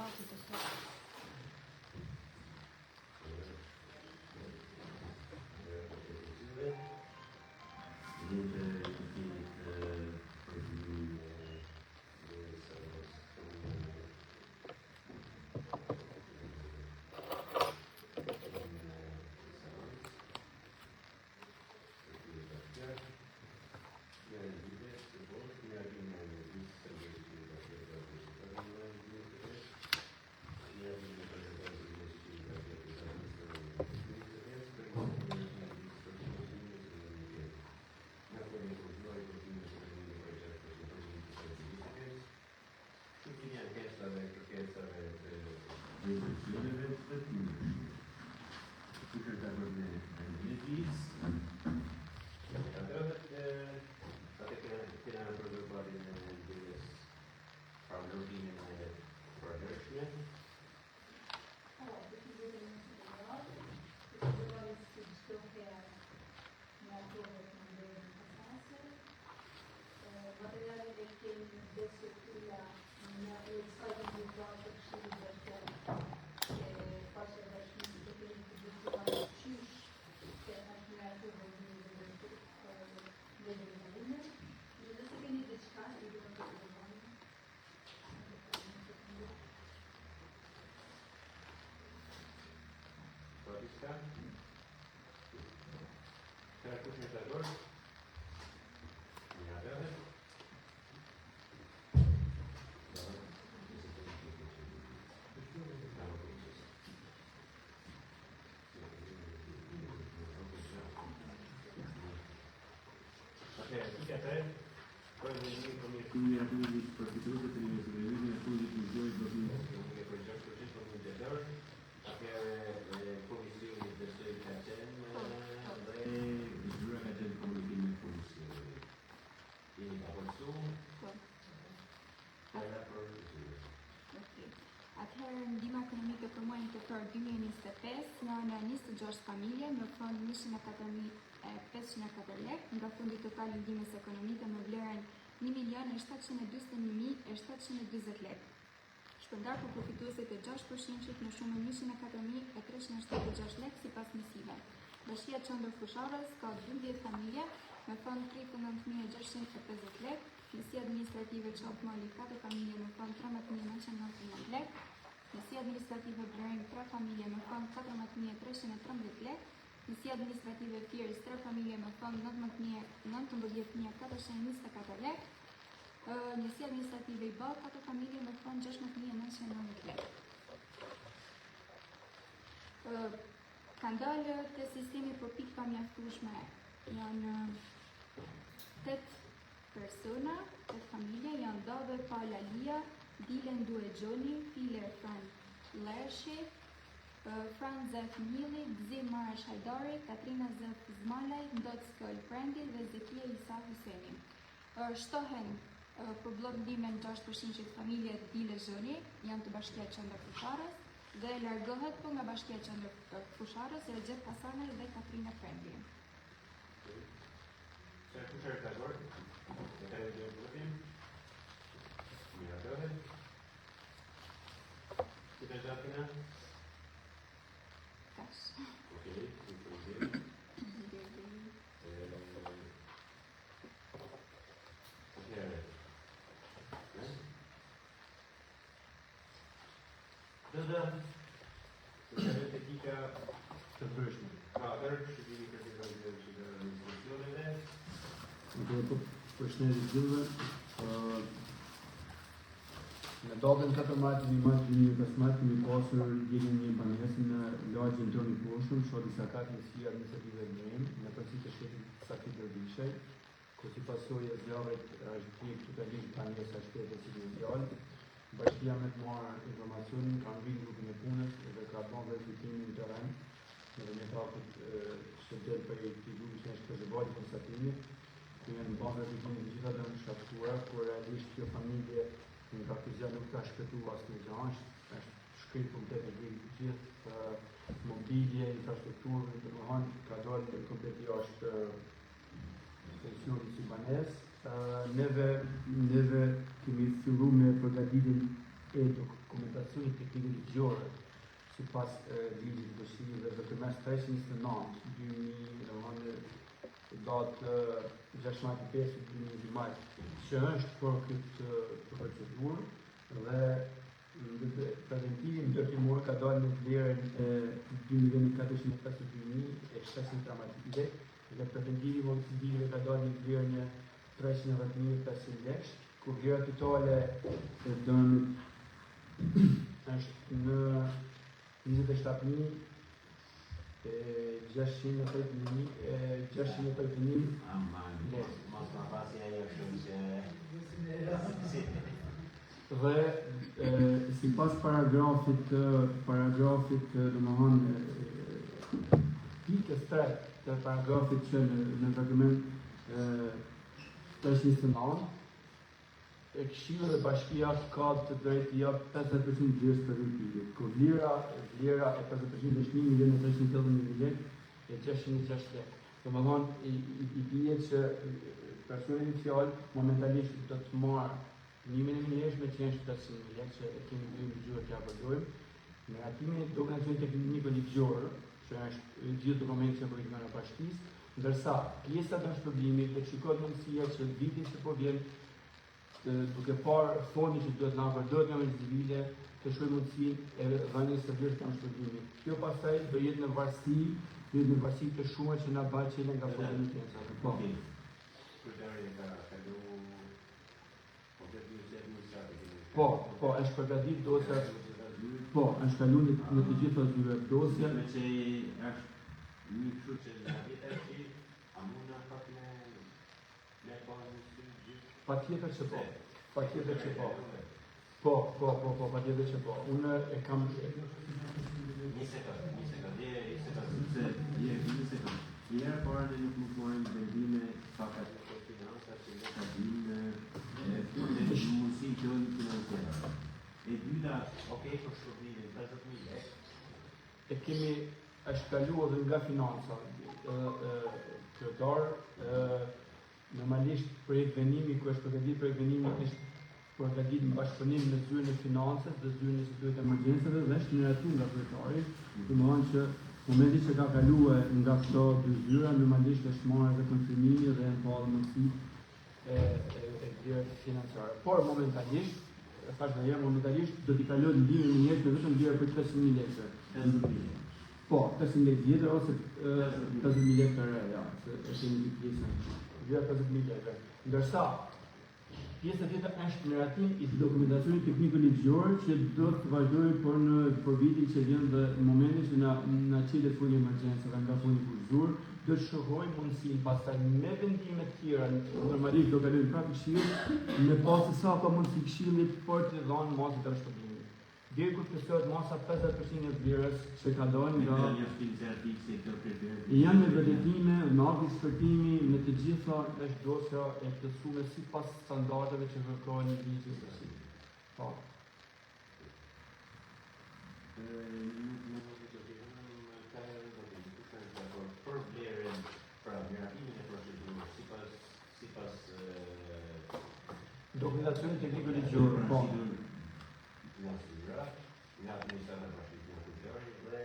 debatit të sot. Ndihma ekonomike për muajin tetor 2025 nga ana e 26 familje në fond 104.504 lekë nga fondi total i ndihmës ekonomike me vlerën 1.741.720 lekë. Shpërndar për përfituesit e 6% në shumën 104.376 lekë sipas njësive. Bashkia Qendër Fusharës ka 12 familje me fond 39.650 lekë, njësi administrative Qop Mali 4 familje me fond 13.999 lekë, njësi administrative Blerën 3 familje me fond 14.313 lekë, njësi administrative Fieris 3 familje me fond 19.424 lekë, njësi administrative i Ball 4 familje me fond 16.990 lekë. Ka ndalë të sistemi për pikë pa mjaftueshme janë 8 persona, 8 familje, janë Dave Paula Lia, Dilen Due Gjoni, File Fran Lershi, Fran Zef Mili, Gzim Marash Hajdari, Katrina Zef Zmalaj, Ndoc Këll Prendil dhe Zekia Isa Huseni. Shtohen për blok ndihme në 6% familjet Dile Gjoni, janë të Bashkia Qendër Fusharës, dhe largohet po nga Bashkia Qendër Fusharës, Recep Hasanaj dhe Katrina Prendil. Tecnica të ndryshme. Përshëndetje gjithëve. Në datën 14 mart 2015 kemi pasur gjetjen një banesë në lagjin Gjoni Poshun, shoti sakat njësi administrative Vlem, në përgjithësi të shtetit Sakit Dërdishaj, ku si pasojë e zjarrit është bërë totalisht banesa e shtetit Sidial. Bashkia me të marrë informacionin, ka ngritur grupin e punës dhe ka bërë verifitimin në terren në vëmjetakët që del për i grupit që është prezervati konstatimit, që janë bërë verifitimin të gjitha dhe në shkaktuara, por realisht kjo familje nga këzja nuk ka shpëtu asnjë gjë, është shkrit komplet e gjithë mobilje, infrastrukturë, domethënë ka dalë komplet jashtë pensionit si banesë. Neve kemi filluar me përgatitjen e dokumentacionit teknik ligjor sipas ligjit të Këshillit dhe përmes 329/2000 datë 16/5/2000 që është për këtë procedurë dhe preventivi ndërtimor ka dalë në vlerën 2.452.613 lekë dhe preventivi civile ka dalë në vlerën 310.500 lekë, ku vlera totale e dëmit është në 27.630.630 lekë. Dhe sipas paragrafit domethënë pikës 3 të paragrafit që në reglement 329 Këshilli dhe Bashkia ka të drejtë jap 50% vlerës preventive. Ku vlera e 50% është 1.380.000 lekë e 606 lekë. Domethënë i bie që personi inicial momentalisht do të marrë 1.000 lekë me qenë 700.000 lekë që e kemi dy ligjore që ja përdojmë. Me ratimin e dokumentacionit teknik ligjor, që është gjithë dokumenti që përgjigjen e bashkisë, ndërsa pjesa e shpërblimit dhe shikohet mundësia që vitin që po vjen duke parë fondi që duhet na përdoret nga mendje civile të shojë mundësinë e dhënies së vlerës të shpërblimit. Kjo pastaj do jetë në varësi të shume që na bëhet që nga fondi i pensave. Po. Po, është përgatit dosja. Po, është kaluar në të gjitha dy dosja. Me që është një kështu që në vjetë është a mund në pak me bazë në së gjithë? Patjetër që po. Patjetër që po. Po, patjetër që po. Unë e kam... Një sekund. Njerë para në nuk nuk marrim vendime pakat Financa që në ka dhimë mundësi të në financiera. E dyta, okej, për shpërblimin 50.000 lekë. E kemi është kaluar dhe nga financa kryetar, normalisht projektvenimi ku është përgatitur projektvenimi është përgatitur në bashkëpunim me zyrën e financës dhe zyrën e situatë emergjencave dhe është miratuar nga kryetari, domethënë që momenti që ka kaluar nga këto dy zyra normalisht është marrë edhe konfirmimi dhe pa mundësi e vlerës financiare. Por momentalisht do t'i kalojë ndihmën e njerëzve vetëm vlerë për 500.000 lekë. 50.000 lekë. Po, 500.000 lekë vjetër ose 50.000 lekë të re, ja, se është një pjesë. Vlerë 50.000 lekë. Ndërsa pjesa tjetër është në ratim i dokumentacionit tekniko-ligjor që do të vazhdojë për vitin që vjen dhe në momentin që na çelet fundi emergjencave nga fondi kurzor, do të shohojmë mundësinë pastaj me vendime të tjera, normalisht do kalojmë prapë Këshill, me pasë sa ka mundësi Këshilli për të dhënë masat e shpërblimit. Deri kur plotësohet masa 50% e vlerës që ka dalë nga janë me vërtetime, me akt ekspertimi, me të gjitha është dosja e plotësuar sipas standardeve që kërkojnë një ligj të Këshillit. Po. Për vlerën, pra miratimin e procedurës sipas Dokumentacionit tekniko-ligjor, po. Nga zyra, nga administrata e bashkisë nga kryetari dhe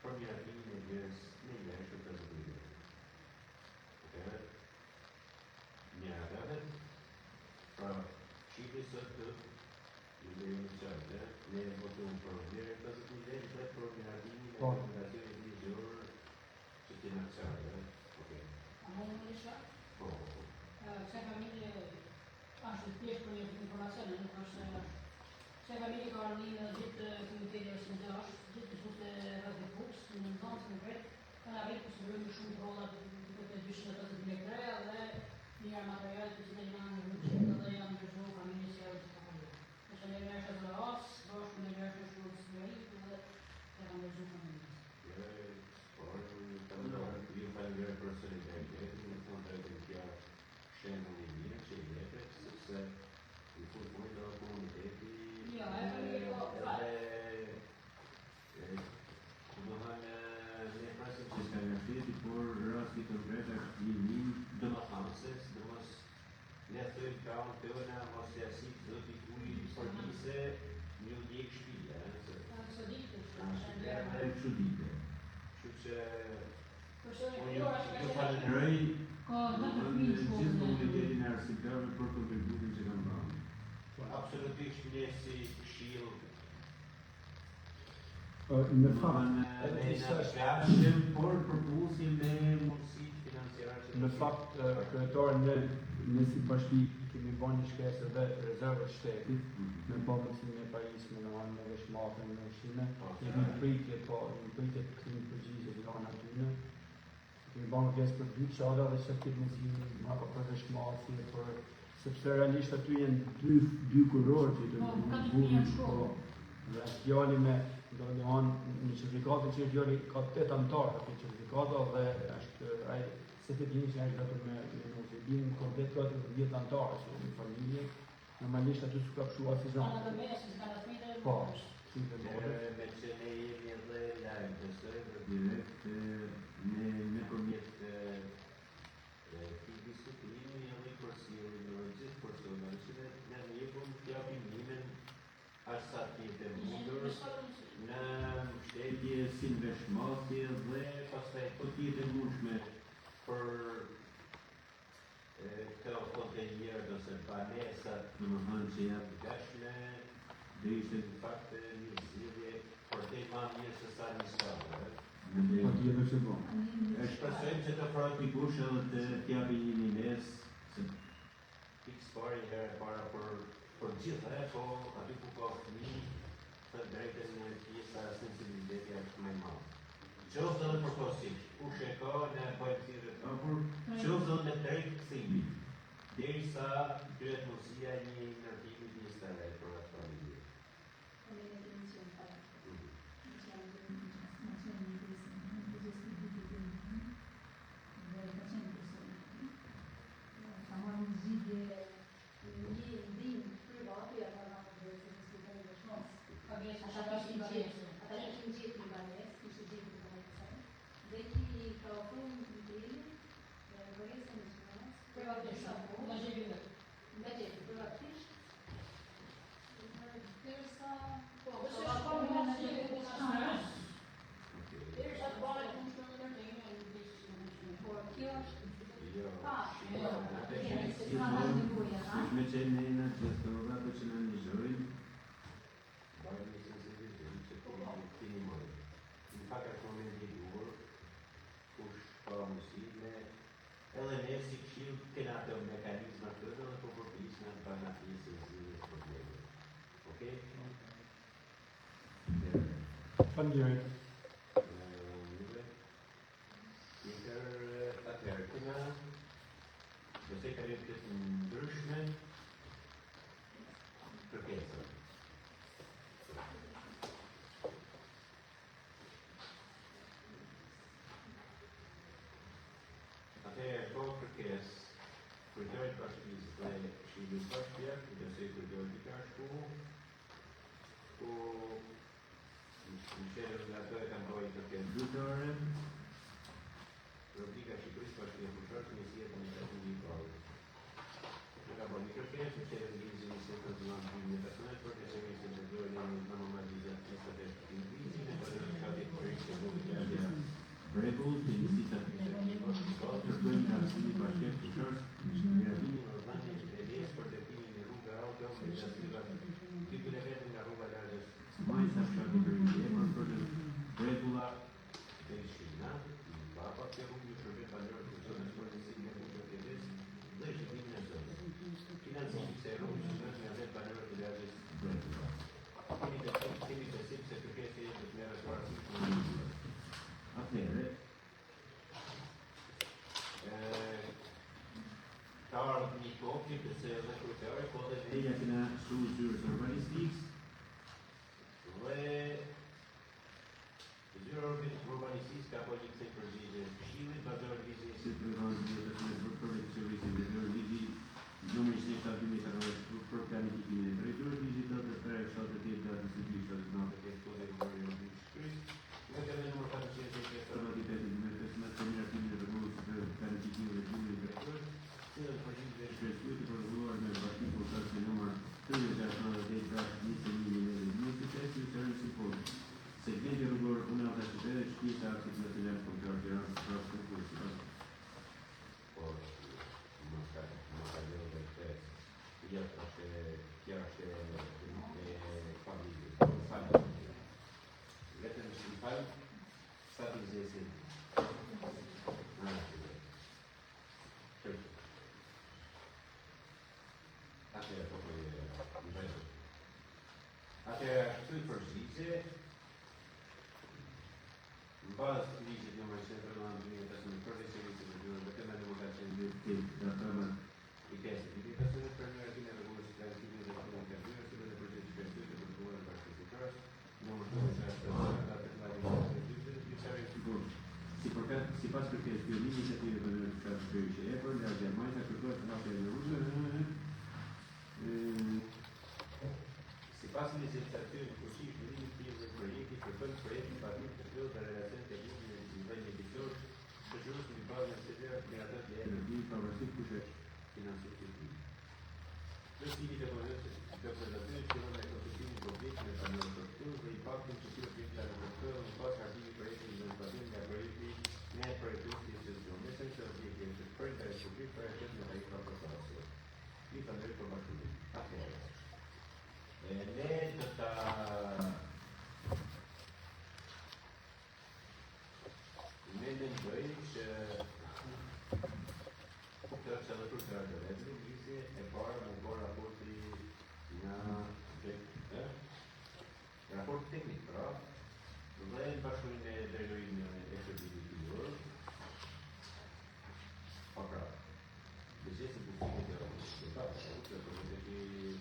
për miratimin e vlerës në vlerë të 50.000 lekë. Miratatet, pra shqipëri sot të iniciale, ne votojmë për vlerën 50.000 lekë dhe për miratimin e dokumentacionit ligjor që të nacionale. A mund të isha? Po. Kësa familje është thjesht për një informacion, nuk është kësa familje ka një gjithë komiteti është në gjithë të rrëdhe fuks, në nëzënës në vetë, ka në rritë për së vërëmi shumë rolla të dyshë në 50.000 lekë dhe njëra materialet të cilë janë në rrëqit dhe janë të shumë familje që janë të familje. Është në nërë është dhe asë, bashkë në nërë është shumë së mëritë dhe të kanë në shumë familje. Ne thëjmë ka unë të Edhe kështu dite. Kështu që Personi unë kryor është ju ka falenderoj. ka 10 fëmijë në Gjithë shkollë. komunitetin e arsikarëve për kontributin që kanë bërë. Absolutisht ne si këshill Në fakt, ne në flashem, por përpusim me mundësitë financiare. në fakt, kryetarë ne si bashki kemi bërë një shkresë dhe rezervët shtetit, me pamësimin e pajisme në anë në veshmatën në ushqime, kemi pritje të kemi përgjigje të anë atyne. Kemi bërë pjesë për 2 çada dhe që këtë mësimi apo për veshmatje, sepse realisht aty janë dy kurorë që të burin dhe fjali me do të thonë në certifikatën që fjali ka 8 antarë atë certifikata dhe është ai se të dini që është vetëm me notëbin komplet ka 10 antarë që në familje. Normalisht aty s'ka kështu asnjë Ana gjë. të mëdha që kanë fëmijë. Po, si të Me thotë. që ne jemi edhe lajmë besoj Direkt në përmjet këtij diskutimi edhe përsëri në gjithë personat që ne jepëm t'japim nimen as sa të jetë mundur në shtetje, si në veshmatje dhe pastaj po tjetë mundshme për këto hotelierë ose banesat domethënë që janë gashme dhe ishte në fakt një zgjidhje për te ma mirë se sa një stafë. Po tjetër që po. Shpresojmë që të ofrohet dikush edhe të t'japi një nimes se pikë pari herë para për gjithë, po aty ku ka fëmijë të drejtën në pjesa sensibiliteti është më i madh. Qoftë edhe për kosit, kush e ka në bëjmë thirrje, por qoftë edhe me drejtë kthimi, derisa kryet mundësia e një ndërtimi pjesëtare për atë familje. me që ne në gjithë ato që në njëzojnë Bajnë një sensibilitet që të kini mëjë. Në pak është moment i duhur, kush ka mësime, edhe ne si këshill kena të mekanizma të dhe po përpisna të bana pjesë e zhjithës probleme. Okej? Faleminderit. Tjetër atëherë këna, nëse ka një të ndryshme, kërkesa. Atëherë ko kërkes, kujtojnë bashkisë dhe Këshillit Bashkiak, nëse kujtojnë i ka shku, ku në qërës nga të e kanë dojnë kërkes Dutore, Republika Shqipërisë Bashkia Fushorë, Njësia të Administrativë i Parë. Në ka bërë një kërkesë, që e rëndizë një se të të nëmë personet, për të që se të dojnë në normalizat të strategjë të indivizin, e për të shkatit për ishte në të gjallë. regull të njësit administrativë, kërkojnë nga Këshilli Bashkiak Fushorë, Miratimi në ordnani e lesë për dërtimin e rruga auto, me gjasiva titull e vetëm nga rruga largës majsa shkati për regula të ishina, papa të rrugë shërbet banorë të zonës policinë në rrugë të lesë, dhe shëtimin e zonës. Financimi se rrugë shërbet nga vetë banorë të largës regula. kemi besim se kërkesë e të të merë parasysh në Atëherë, ka ardhur një kopje se edhe kryetari po dhe eja këna shumë zyrës urbanistikës, dhe zyra urbanistikës ka po një kësej përgjigje Këshillit bazor ligjit si të rëndë një të të për servisin dhe në ligi numër 27 për planifikimin e drejtorës ligjit të të 378 datës së 279 të kodit zyrë në Shqipërisë, vetëm në numër 425 Autoriteti me pesmet të miratimin e rregullës së planifikimit dhe gjimit të drejtorës, cilën përgjigje shkretuar të përgjuar me bashkim Atëherë ashtu i përgjigje, në bazë të ligjit nr. 103/2015 për veçoritë të zgjuar vetëm me demokracinë Che trattava i testi di limitazione per noi alla fine della comunità di civile della comunità di università delle progetti di pensione per il governo partecipato non lo so se è stata si pas kërkes për një iniciativë për në të shkërëshe e për nga Gjermania kërkohet të hapë e në si pas licitazione così limiti del proietti per quel proietti partiti per la relazione tecnica di livelli di giorno per giorno di base sedere nella data di energi pavarësisht kush është. finanziamenti. Questi di interpretazione ci sono le condizioni problemi nel panello strutture e impatto incisivo di tale struttura non possa attivi proietti di sviluppazione dei proietti nei proietti di gestione senza obiettivi per interesse di per la tarifa proposta. Qui fanno il formato. Ne ta mendoj që kjo që dhe për të rëgjëve, gjisi e parë më bërë raporti nga raport teknik, pra, dhe në bashkërinë e drejtorinë e shërbimit të jurë, pa pra, dhe që se përgjimit e raportit të ta, që përgjimit e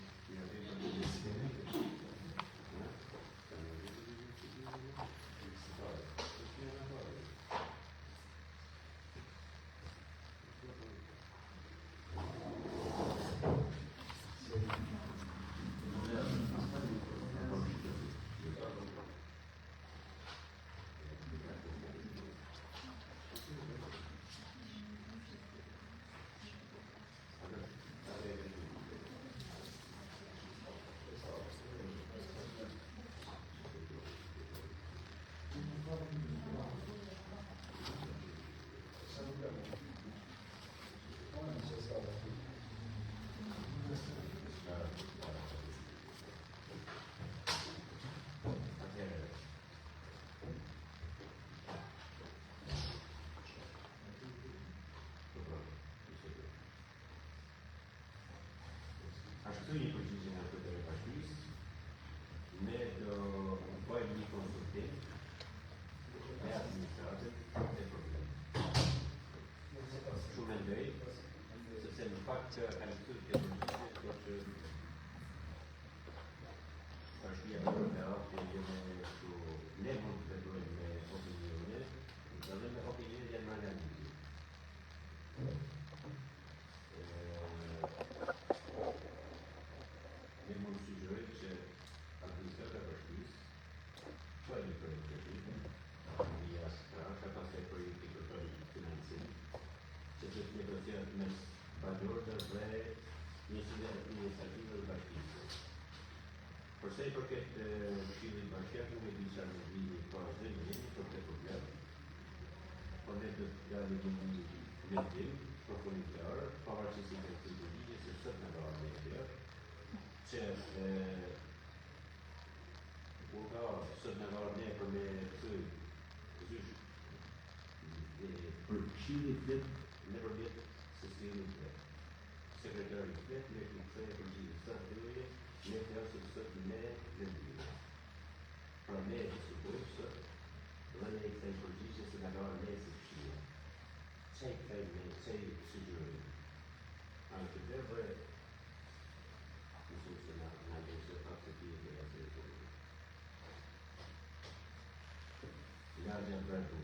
Ashtu një përgjigje nga këtë repartis, ne do bëjmë një konsultim me administratën e problemit. Shumë mendoj, sepse në fakt që kanë këtu të përgjigje, që është një përgjigje që jemi kështu, ne mund të veprojmë me opinione, dhe me opinione janë më analizi. Përse i përket Këshillit Bashkiak nuk e di çfarë do vi pas dhe jemi për këtë problem. Por ne do të dalim një mendim përfundimtar, pavarësisht se këtë përgjigje se sot në radhë e që u ka sot në radhë ne për me këtëj zysh Për Këshillit flet nëpërmjet Cecilit Flet. Sekretari Flet me këtë përgjigje sot dhe ne të jasë sot ne vendime. Pra ne të supojmë sot, dhe ne i këtaj përgjigje se nga ne se Këshillia. Që i këtaj ne, që i sugjerojmë? A në këtë dhe, nësëm se nga lejse pak të tije dhe jasë e përgjigje. Nga në brendë,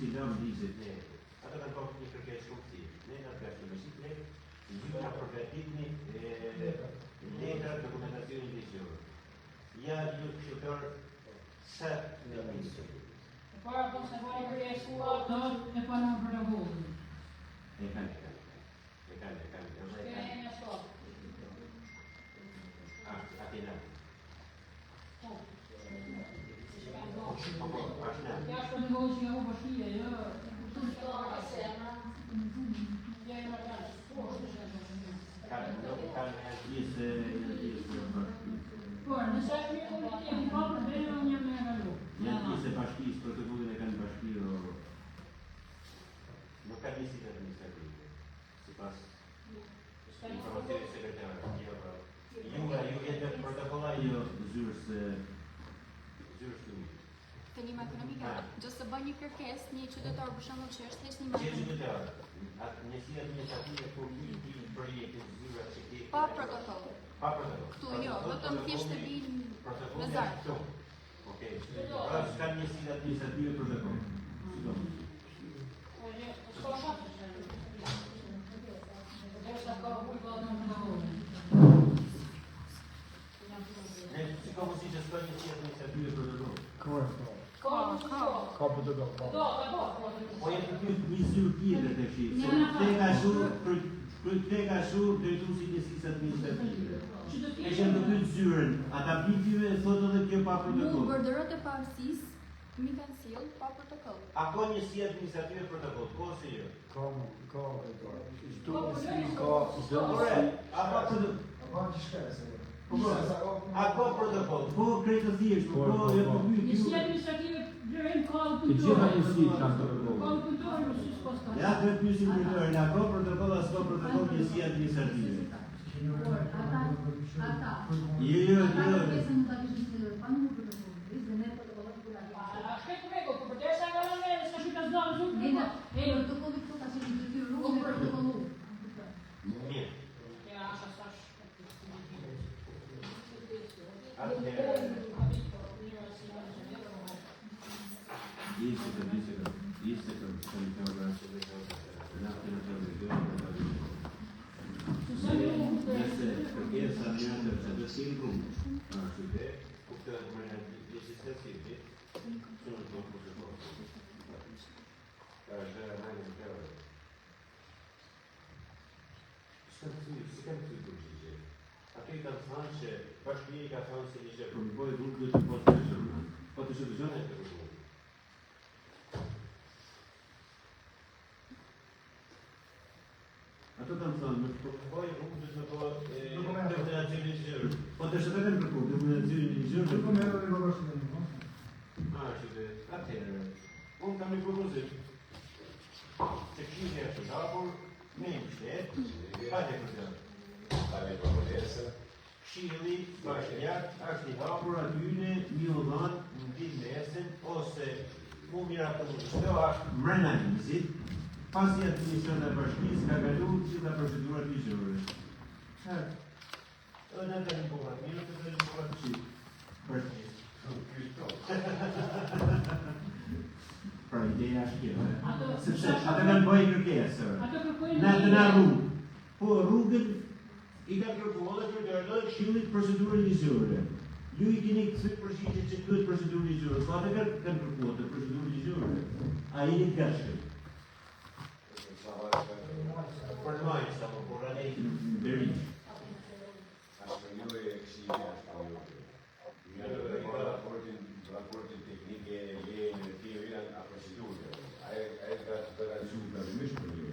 si dam dizet. Ata kanë bërë një kërkesë shumë të thjeshtë. Ne nga përgjithë me siklet, ju na përgatitni letra dokumentacioni ligjore. Ja ju këshilltar sa në ministri. Para po se bëni kërkesë kuat, e pa në protokollin. E kanë. Kene sot. Atina. Ja është negozja u bashkia, jo. ka njësit administrative, sipas S'ka një informacionit sekretarët. Ju jetë me protokolla Jo, zyrës zyrës të ujtë. Tenima ekonomike, gjësë të bëj një kërkesë, një qytetar për shembull që është thjesht një Që markë qytetarë, njësia administrative për një projekte zyra që ke... pa protokoll. Pa protokoll. Ktu jo, vetëm thjesht të vinë me Protokolli zarf. këtu. Okej. Pra s'ka njësi administrative protokoll. s'ka shatë që Derisa ka hulba në Ne si ka mundësi që s'ka njësi administrative protokoll. Ka protokoll. Po jetë Një zyrë tjetër të shi, se te ka shurë drejtuesi njësisë administrative. E që në këtë zyrën, ata bityve e thotë edhe kjo pa Mu protokoll. bordërët e pavësisë mi kanë sill pa protokoll. a ka njësi administrative protokoll, ko se jo? Çdo njësi ka Ore, a ka protokoll? A ka protokoll? Po krejtë të thjesht, po e po pyet Njësi ju. administrative vlerën ka Të gjitha njësit kanë Ka protokoll. punëtorë në si s'ka s'ka. Ja të pyesim kryetarin, a ka protokoll as ka protokoll njësi administrative? Jo. A shkret prego, po për derisa nga në ne, s'ka shkret as dalë zhurë. Mirë. Ja, asha s'ash. Nëse kërkesa njëtër që të si rrumë, ashtu dhe, Këtë mërë legislative, sono due protocolli. C'è la mano in terra. Si kanë të përgjigje. Ato i kanë thënë që bashkia i ka thënë se ishte për më bojë rrugë të postë të shërma. Po të shëtë zonë zhënë? të rrugë. Ato kanë thënë, Poi rrugë të nacionalizërë. po të shëtë kanë kërku, të më nëzirë një zhërë. Që dhe atërë, unë kam një propozit. Që këshirja është hapur, me i mështetë, hajde këtë. Këshirli, bashkëjak, është i hapur Por atyne, një odhanë, në ditë nesën, ose mu mira të më shto është mrena njësit, pasi administrata e bashkisë ka kalu gjitha procedurat ligjore. edhe në të një buhat, mirë të të një buhat Si, bashkisë. Pra ideja është kjo, sepse ata kanë bëjë kërkesë. Ato kërkojnë Na të na rrugë. Po rrugën i ka kërkuar dhe kërkojnë këshillit procedurën ligjore. Ju i keni këtë përgjigje që duhet procedurë ligjore, po ata kanë kërkuar të procedurë ligjore. A jeni të gatshëm? për të majtë sa më, por anë i Deri. Raportin teknike je në teorinë a procedurë. Ai ka të garantuar për më shumë një.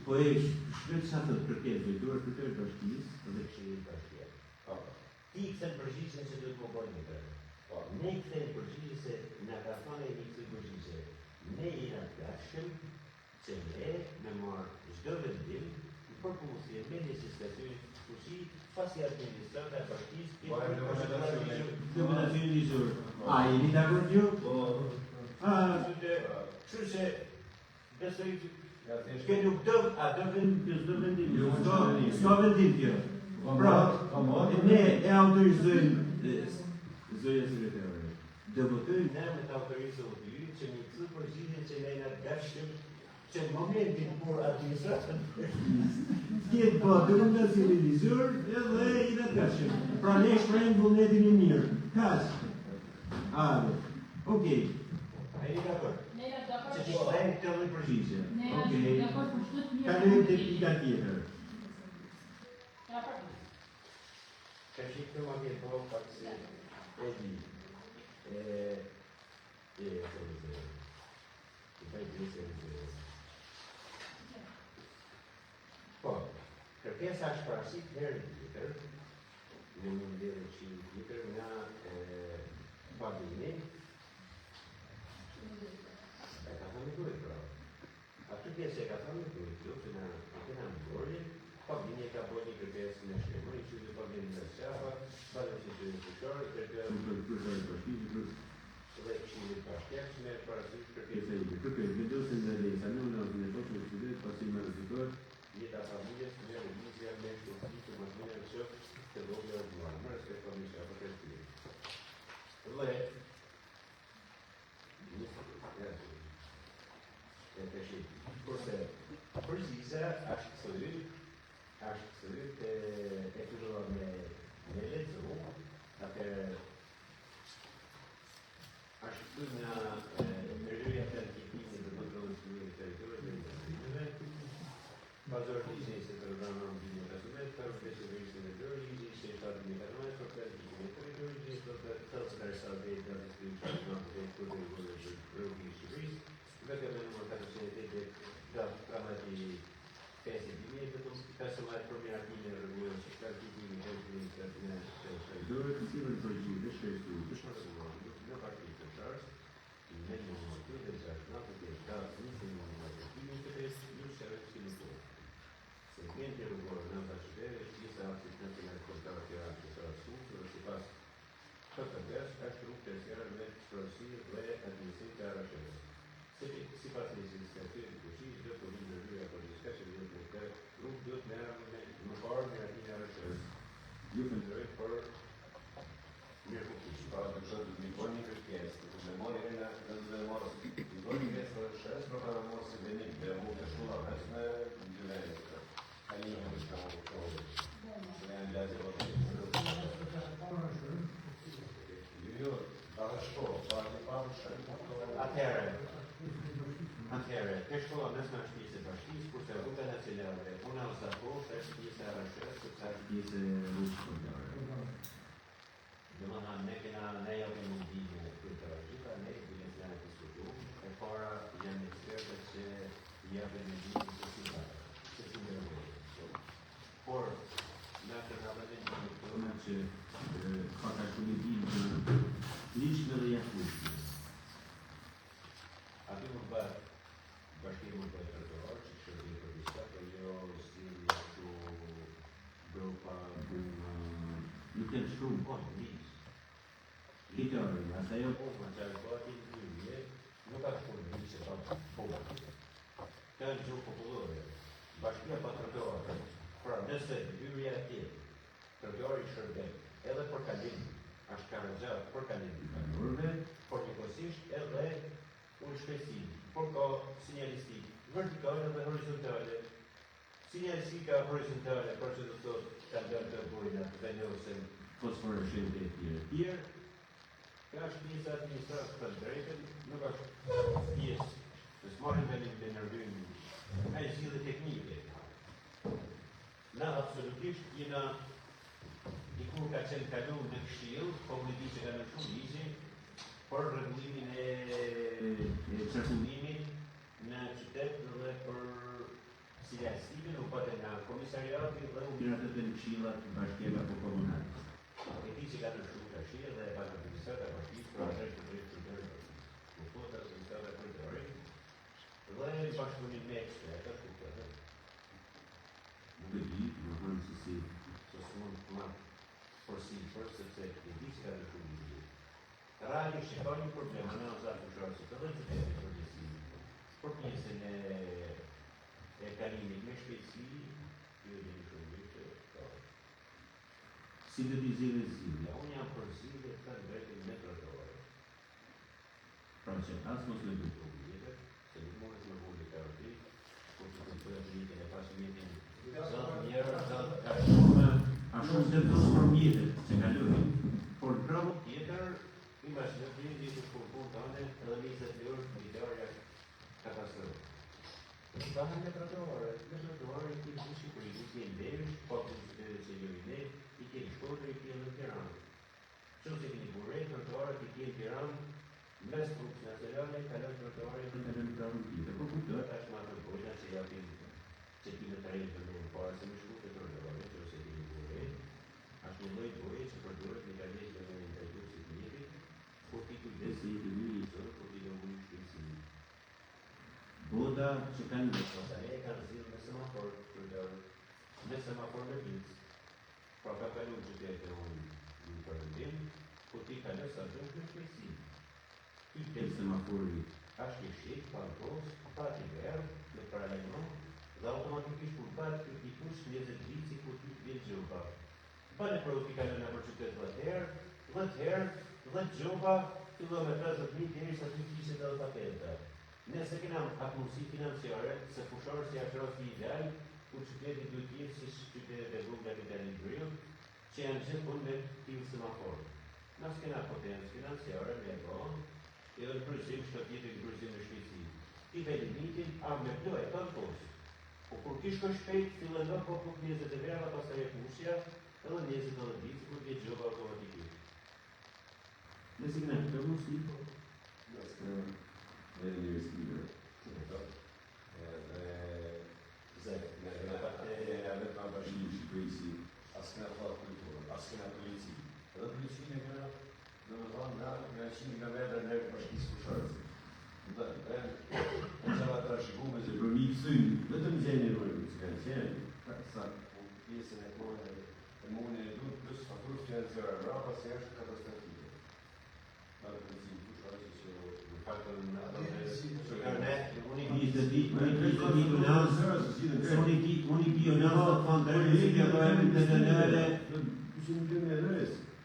Po e shkret sa të kërkesë, duhet kërkesë bashkisë dhe këshirë bashkja. Ti këtën përgjigjen që duhet më bërë një tërë. Ne këtën përgjigje se në ka thane një këtë përgjigje. Ne jena të gatshëm që ne me marë çdo vendim në përputhje me legislativën fuqi pasi administrata e bashkisë dominacioni ligjor. A jeni dakord ju? Kështu që besoj që nuk do a do vendim. S'ka vendim kjo. Pra, ne e autorizojmë zëja sekretare. Do votojmë ne me të autorizojmë ty që një këtë përgjigje që ne jena të gatshëm që në momentin kur administratën tjetë po dominacioni ligjor edhe jena të gatshëm. Pra ne shprehim vullnetin e mirë. Kaq. Okej. a jeni dakord? Ne jena dakord. Që ti shprehim këtë lloj përgjigje. Ne jena dakord për çdo të mirë. Kalojmë te pika tjetër. Ka që këtë ma vjetë po, pak se e di. Po, kërkesa është parasit herë tjetër, në një ndërë që tjetër nga pagini, Bashkëjash me parasysh Kërkesa ime. Kërkoj vendosen nga Lesa në unazën e tokë në qytet pasi më rrezikohet jeta e familjes me lëvizje me shturtësi të makinave që të vogla urbuar. Më respekt familja apo kështu. Dhe kurse përgjigja është e filluar me lexu, atë është nga ndërhyrja e ekipit të kontrollit të territorit të vendimeve, bazor ligjit se programon në rrezumet për specialistin e ligjit se ka dhënë për planifikimin e territorit të transversal dhe të distribucionit të produkteve të rrugës. Vetëm në modalitetet da tramati pesë të personal programimi e rregullimit të strategjisë të intervenimit dorë të cilën përgjigje shkrestu. në partitë të çarsh, në momentin e zgjatëve të dasmit në momentin e të segmenti rrugor në bashkëdhënie që sa asistentë në kontratë të asumtur si pas PPS është rrugë të sera me prodhësi dhe administrim të arashës. Si pas legislativit të Shqipërisë, do të vinë ndërhyrja policisë që do të rrugë do të merren më parë me atë e arashës. Ju falenderoj për mirëfillim. Para të kështë të mikon një kërkesë, të memori nga në morës, të do një kërkesë për shërës, për para morës i venim, dhe mu të shula vesme, në gjyvenit. A një në kështë në kohë, që në janë lezë e jo, da shko, pa një parë shërë. Atëherë, ke shkolla mesme është pjesë e bashkisë, kurse rruga nacionale, una ose poshtë është pjesë e arashës, sepse është pjesë e rrugës kombëtare. domethënë ne japim mundime për të gjitha ne kemi të diskutuar e para janë ekspertë që japin mundime të tilla që të ndërtojnë. Por në të rrallëve Ona që faka shumë i dinë ligjë dhe jashtë. aty më bë bashkimu të territorë që shërbim për diçka, por jo si ashtu grupa Nuk janë shumë. po ligjë. Kitore, asaj jo Po, ma që bëti në nuk ka të punë në që ta po. Ka në gjurë popullore, bashkia pa tërgore, pra nëse hyrja e tjetë, tërgore i shërbem, edhe për kalim, është ka rëgjatë për kalim, banorëve, por njëkosisht edhe unë shpesim, por ka sinjalistik, vertikale dhe horizontale. Sinjalistika horizontale, për që të thotë, ka dërë të bujna, dhe njëse fosforëshente e tjerë. Ka është pjesë administratë të drejtën, nuk është pjesë të smarrin vendin të ndërhyrjen. Ka një zgjidhje teknike. Na absolutisht jena dikur ka qenë kaluar në këshill, po më di që ka në shumë ligje për rregullimin e qarkullimit në qytet dhe për sinjalistikën u patë nga komisariati dhe u Gjërat e këshillat bashkiake apo komunale. e di që ka në shumë këshill dhe ka në administrata bashkisë për atë të drejtë të drejtë. Në fund të administrata për drejtë. Dhe bashkëpunim me ekspertë të këtë. Nuk e di, më thonë se si Që s'mund të marrë përsipër, sepse e di që ka në shumë ligje. Realisht që ka një problem, në nëzatë të shërë, që të dhe që të e përgjësi, për pjesën e kalimit me shpejtësi, ju e di një shumë ligje që ka. sintetizime zgjidhje. Unë jam për zgjidhje të kanë drejtën me trotuare. Pra që as mos me duhet. Se nuk mundet me vulli karoti, kur që të të jetën e pasimitin, zatë njerë, zatë ka A shumë se të për mjetët që kalojnë. por pravo tjetër, imagjino të një që punë tane, edhe 20 eurë vitarja katastrofë. Bëhen me trotuare i kemi në Shqipëri, i kemi Lerish, po të qytetet që jo i ne, i kemi Shkodër, i kemi në Tiranë. Që se keni burej, trotuarët i kemi Tiranë, mes rrugës nacionale, kalon trotuare Të kalojnë prapë tjetër, po kuptoj. është ma të bojna që japin që ti në terren të nërë parë se më shku të trotuare, që ose keni burej, është një lloj burej që përdoret në galesh dhe në intervjusit të jetit, por ti kujdes Se jetë një por ti do mund shpejtësi. boda që kanë Ose e kanë zhjithë me semafor, me semafor me blitz. Pra ka kalu qytetë unë në përëndim, po ti kalës sa dhëmë në shpejtësi. il semafori Ashtë i shqip, pantos, pati verë, në paralelon, dhe automatikisht kur pat i kush 20 ditë si kur ti vjetë gjoba. Pa në profikalën në për qytet 10 herë, 10 gjoba, fillo me 50.000 deri sa 250 patenta. Nëse kena atë mundësi financiare, se fushorë si ashtë ideal, kur qytetit duhet jetë si qytetet e vogla kapitalisë grill, që janë gjithë punë me tillë semafor. Nëse kena potencë financiare me vonë, edhe në kryqim shtatjetë e kryqim në Shqipëri. Ti ve limitin, a me ploj, e kanë posë. Po kur kish ka shpejt, fillën në po 20 e vera, pastaj e pushja, edhe 20 edhe ditë, kur ke gjoba automatikisht. Nëse kena këtë mundësi, Nëse edhe një riskime. Edhe ka bashkë Shqipërisi, as kena thot kulturën, as kena polici. Edhe policinë e kena, në më thonë, nga 100 km në bashkisë Fushorës. Në gjava të rashikume se për mi kësyn, vetëm gjenjë rojnë, që kanë qenë, pjesën e mune e duhet, plus faturë financiare rapa, se është katastrofike. Në të policinë Fushorës, që në faktën në ato që kanë ne, unë i bionazë të fantërë, si të dojmë të dënëre,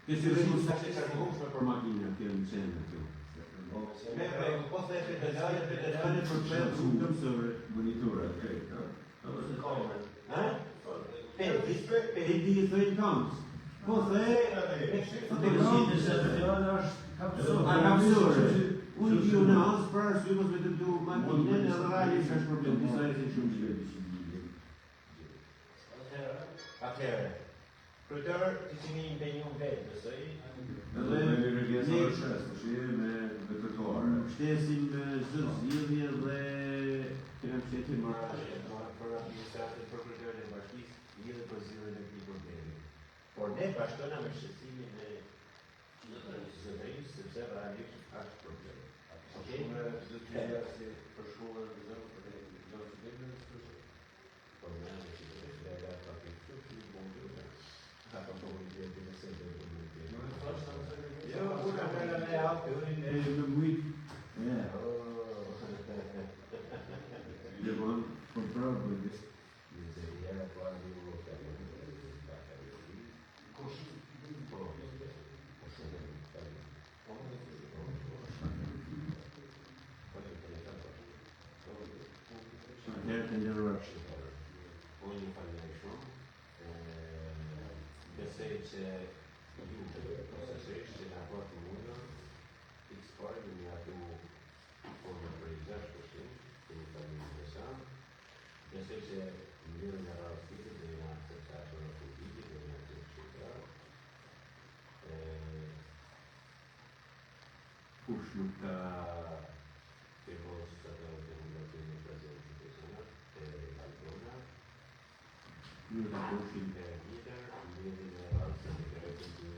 që si dhe kusë të shërmushme për makina, kjo në qenë në kjo. Po the pedale për qëtë shumë së monitorë, e di thëjnë kamës. Po the, unë i bionazë për arsye mos me të du makinën edhe realisht është problem, disa e se shumë gjithë. Atëherë, kryetër, ti si një impenjum vetë, besoj. Edhe me vetërtuar. Shtesim çdo zgjidhje dhe kemi qetë më për administratën, për kryetërin e bashkisë, lidhur për zgjidhjen e këtij problemi. Por ne bashkëna me shqetësimin e zëvejës, sepse realisht është problem. Shumë çdo gjëja si për shkollën e zonë për qytetin por ne në qytetin e la trafikut që i bën apo po i vjen në sendë të mundë. Jo, unë kam në auto, unë në mujt. Dhe bon, kontrol për gjithë. Miseria quando Atëherë të ndërruar. Unë ju falenderoj shumë. Besoj që ju procesisht që nga bërë të mundën, x-parë në një atu formë për i 6%, që një falim interesant. Besoj që në njërë nga rastitët dhe nga akceptatë në politikë dhe nga të qëtërë. Kush nuk ka Firmos të të rekomendacion në prezencë të senat, të Albona, një të poshin të Gider, një në rastën e kërëtën të